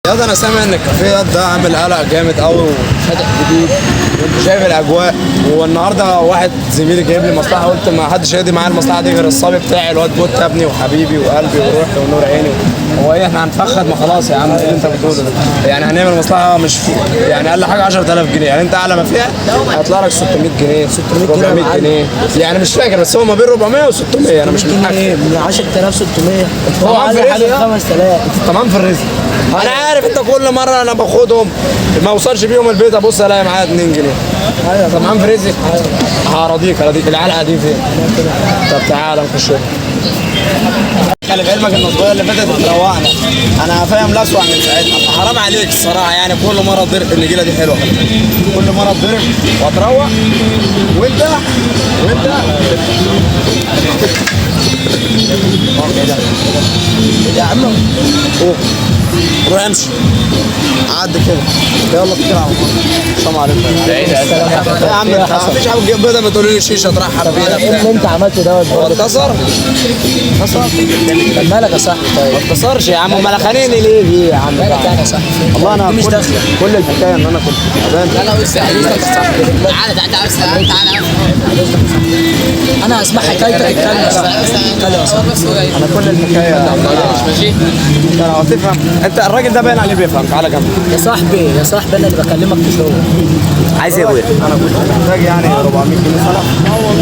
ياض انا سامع ان الكافيه ده عامل قلق جامد قوي وفاتح جديد وانت شايف الاجواء. والنهارده واحد زميلي جايب لي مصلحه، قلت ما حدش هيدي معايا المصلحه دي غير الصبي بتاعي الواد بوت ابني وحبيبي وقلبي وروحي ونور عيني. هو ايه احنا هنفخد؟ ما خلاص يا عم، ايه اللي انت بتقوله ده؟ يعني هنعمل مصلحه مش يعني اقل حاجه 10000 جنيه، يعني انت اعلى ما فيها هيطلع لك 600 جنيه 400 جنيه، يعني مش فاكر بس هو ما بين 400 و 600 انا مش متاكد. من 10600 هو عايز حاجه 5000. تمام في الرزق. انا عارف انت كل مره انا باخدهم ما اوصلش بيهم البيت ابص الاقي معايا 2 جنيه. ايوه تمام في رزق. هراضيك العلقه دي فين؟ طب تعالى نخش. خلي في علمك النصبيه اللي فاتت بتروقنا، انا فاهم لسوع من ساعتها، فحرام عليك الصراحه يعني. كل مره تضرب النجيله دي حلوه، كل مره تضرب وتروق وانت يا عم روح امشي عد كده يلا كده على السلام عليكم. يا عم مفيش حاجه بيضه بتقولي لي شيشه ترحب بينا. ايه اللي انت عملته دوت؟ هو اتكسر؟ طب مالك يا صاحبي؟ طيب ما اتكسرش يا عم، امال خانقني ليه يا عم؟ مالك يعني يا صاحبي؟ والله انا مش داخله كل الحكايه ان انا كنت تعبان. لا بص تعالى تعالى انا هسمع حكايتك. اتكلم يا صاحبي. انا كل الحكايه ماشي. انت لو هتفهم، انت الراجل ده باين عليه بيفهم. تعالى جنبي يا صاحبي انا اللي بكلمك في شغل. عايز ايه يا ابويا؟ انا كنت محتاج يعني 400 جنيه سلف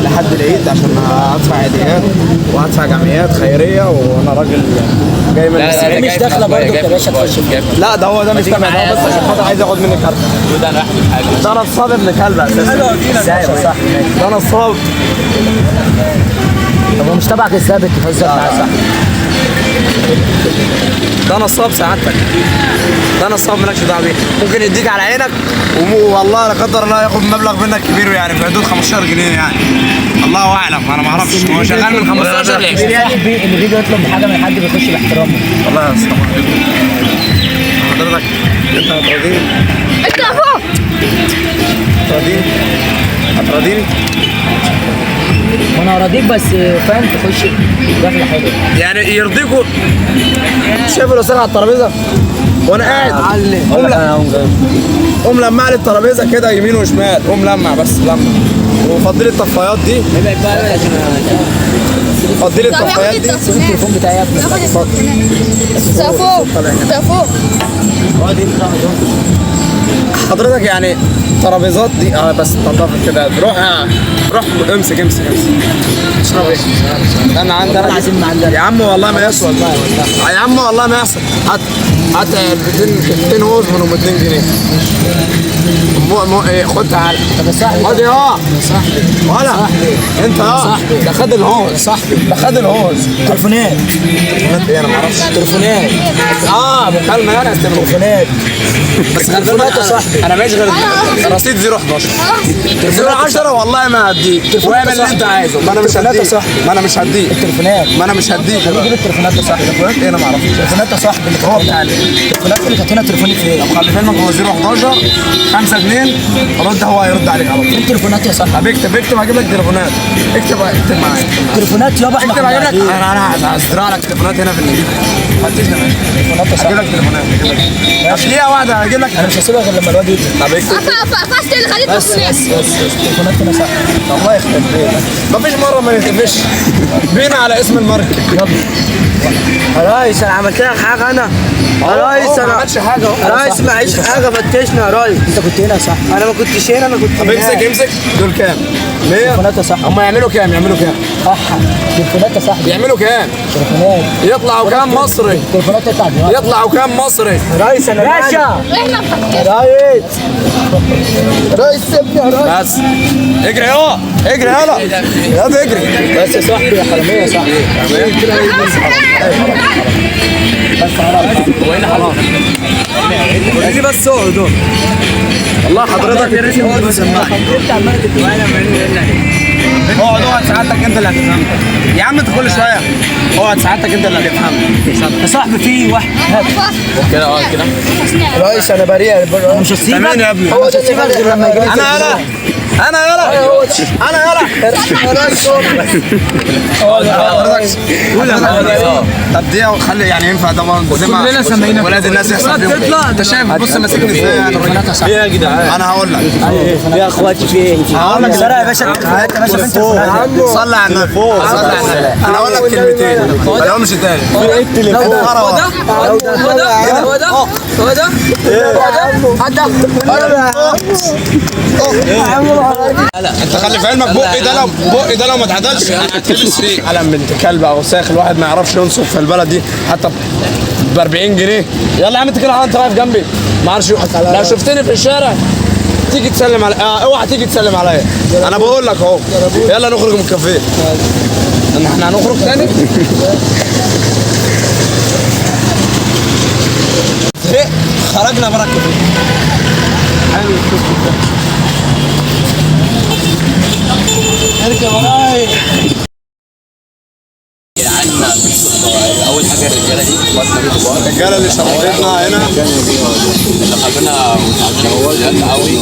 لحد العيد عشان ادفع عيديات وادفع جمعيات خيريه، وانا راجل جاي من دي مش داخله برضه يا باشا تخش فيها. لا ده هو ده مش تبع ده، بس عشان خاطر عايز ياخد مني كارت. ده انا احكي حاجه. ده نصاب ابن كلب اساسا. ازاي يا صاحبي؟ ده نصاب. طب هو مش تبعك ازاي بتهزر معاه؟ صح، ده نصاب سعادتك، ده نصاب مالكش دعوه بيه. ممكن يديك على عينك والله لا قدر الله ياخد مبلغ منك كبير، يعني في حدود 15 جنيه يعني. الله اعلم، انا ما اعرفش هو شغال من 15 ليه. صاحبي اللي بيجي يطلب حاجه من حد بيخش باحترامه. والله يا اسطى حضرتك انت هتراضيني؟ انت فوق هتراضيني؟ وانا اراضيك بس فاهم تخش داخله حلوه. يعني يرضيكوا؟ شايف الاستاذ على الترابيزه وانا قاعد قوم لمع لي الترابيزه كده يمين وشمال، قوم لمع بس لمع. وفضل لي الطفايات دي، فضل لي الطفايات دي. سيب التليفون بتاعي يا ابني. فوق حضرتك يعني الترابيزات دي بس تنضف كده. روح امسك اشرب ايه؟ انا عندي عايزين عندنا يا عم والله ما يسوى. يا عم والله ما يسوى. هات علبتين هوز منهم 2 جنيه. ايه خد تعالى. طب يا صاحبي خد يا صاحبي ولا انت صاحبي. ده خد الهوز صاحبي ده خد الهوز. تليفونات ايه انا ما اعرفش. تليفونات مكالمه يعني تليفونات بس خلي بالك يا صاحبي. انا ماشي غير رصيد 011 010 والله ما هديك. واعمل اللي انت عايزه. ما انا مش هديك. ما انا مش هديك التليفونات. ما انا مش هديك. جيب التليفونات يا صاحبي. ايه انا ما اعرفش. التليفونات يا صاحبي اللي هو بتاع التليفونات اللي كانت هنا تليفوني فين؟ طب خلي بالك هو 011 52 رد، هو هيرد عليك على طول. التليفونات يا صاحبي. طب اكتب هجيب لك تليفونات. اكتب معايا تليفونات يابا احنا اكتب هجيب لك. انا هزرع لك تليفونات هنا في النجيب. فتشنا تليفونات يا هجيب صاحبي. لك تليفونات. دقيقة واحدة هجيب لك. انا مش هسيبها غير لما الواد يجي. طب اكتب فاست اللي خليته بس التليفونات هنا صح. الله يخرب بيتك. مفيش مرة ما نتقفش بينا على اسم الماركة. يا ريس انا عملت لك حاجه انا. يا ريس ما عملتش حاجة اهو. يا ريس معيش حاجه فتشنا يا ريس. انت كنت هنا صح. انا ما كنتش هنا، انا كنت طب امسك دول كام؟ 100. تليفونات يا صاحبي. هم يعملوا كام؟ صح تليفونات يا صاحبي. يعملوا كام؟ تليفونات يطلعوا كام مصري؟ تليفونات تطلع دلوقتي. يطلعوا كام مصري؟ يا ريس انا باشا. احنا محطين. يا ريس سيبني يا ريس. بس اجري يلا اجري. بس يا صاحبي يا حراميه يا صاحبي. بس خلاص. هو هنا حرام. دي بس اقعدوا. والله حضرتك اقعد سماعك. انت عمال تتوالى اقعد سعادتك انت اللي هتفهم. يا عم انت كل شويه اقعد سعادتك انت اللي هتفهم. يا صاحبي في واحد كده كده. ريس انا بريء. مش هسيبك. مين يا ابني؟ هو مش هسيبك غير لما يجي. انا انا يلا طب دي خلي يعني ينفع ده كلنا سامعينك. ولاد الناس يحصل فيهم انت شايف بص ماسكني ازاي يعني الراجل. ايه يا جدعان؟ انا هقول لك يا اخواتي في ايه؟ هقول لك سرقه يا باشا انت يا باشا بنت صلي على النبي صلي على النبي انا هقول لك كلمتين ما لهمش تاني هو ده انت خلي في علمك بقي ده لو ما اتعدلش انا هتلبس فيه قلم بنت كلب او ساخ الواحد ما يعرفش ينصف في البلد دي حتى ب 40 جنيه. يلا يا عم انت كده انت واقف جنبي ما اعرفش لو شفتني في الشارع تيجي تسلم على اوعى تيجي تسلم عليا انا بقول لك اهو. يلا نخرج من الكافيه احنا هنخرج تاني. خرجنا برا الكافيه. حلو الكافيه ده. اركب وراي. اول حاجه الرجاله دي الرجاله اللي شرفتنا هنا اللي خلونا متعودين قوي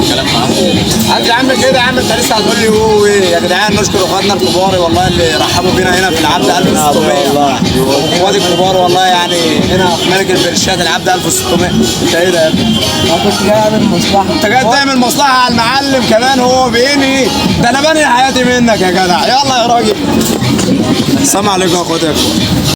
كلام معاهم. انت يا عم كده يا عم انت لسه هتقول لي هو ايه يا جدعان. نشكر اخواتنا الكبار والله اللي رحبوا بينا هنا في العبد 1600 اخواتي الكبار والله يعني هنا في ملك البرشات العبد 1600. انت ايه ده يا ابني؟ انا كنت جاي اعمل مصلحه. انت جاي تعمل مصلحه على المعلم كمان هو بينهي ده انا بنهي حياتي منك يا جدع. يلا يا راجل. السلام عليكم يا اخواتي.